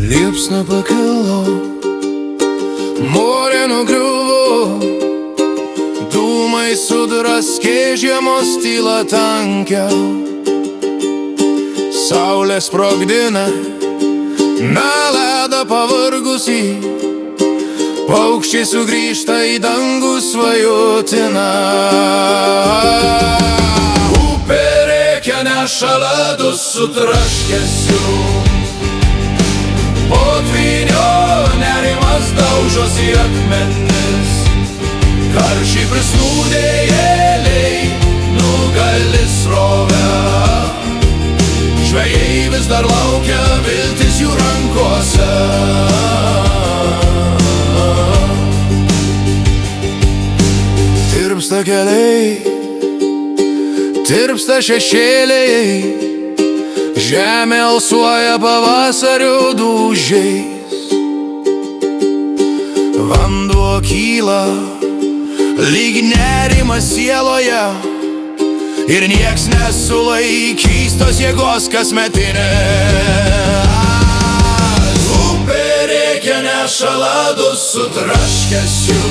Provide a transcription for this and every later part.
Liepsna pakilo, morė nugriuvo, dūmai sudraskė žiemos tylą tankę. Saulė sprogdina, na ledą pavargusį, paukščiai sugrįžta į dangų svajotiną. Upė rėkia, neša ledus su traškesiu, potvynio nerimas daužosi akmenis. Karščiai prisnūdėjėliai nugali srovę, žvejai vis dar laukia, viltis jų rankose. Tirpsta keliai, tirpsta šešėliai, žemė alsuoja pavasario dūžiais. Vanduo kyla, lyg nerimas sieloje, ir nieks nesulaikys tos jėgos kasmetinės. Upė rėkia, neša ledus su traškesiu,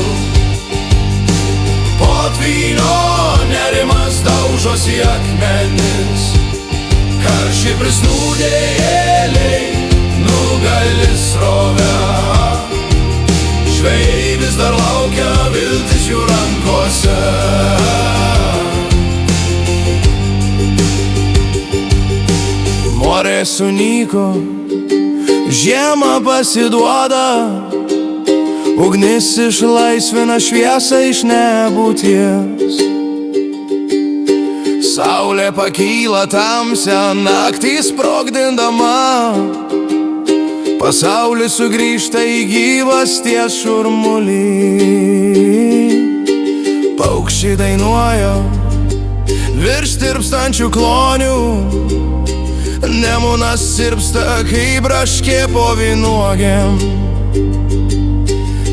potvynio nerimas daužosi akmenis. Karščiai prisnūdėjėliai nugali srovę, žvejai vis dar laukia, viltis jų rankose. Morė sunyko, žiema pasiduoda, ugnis išlaisvina šviesą iš nebūties. Saulė pakyla tamsią naktį sprogdindama, pasaulis sugrįžta į gyvasties šurmulį. Paukščiai dainuoja virš tirpstančių klonių, nemunas sirpsta kaip braškė po vynuogėm.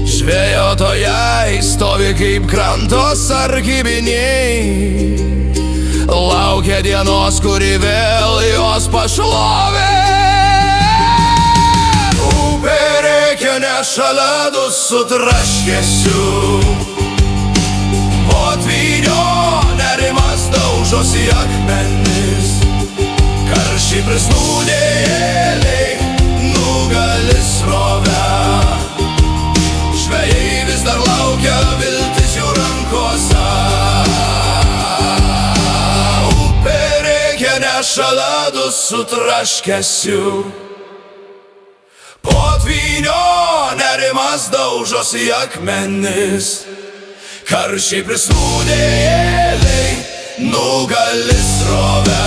Žvejotojai stovi kaip kranto sargybiniai, laukia dienos, kuri vėl jos pašlovė. Upė rėkia, neša ledus su traškesiu, potvynio nerimas daužosi akmenis. Karščiai prisnūdėjėliai nugali srovę, žvejai vis dar laukia, viltis jų rankose. Neša ledus su traškesiu, potvynio nerimas daužosi akmenis. Karščiai prisnūdėjėliai nugali srovę,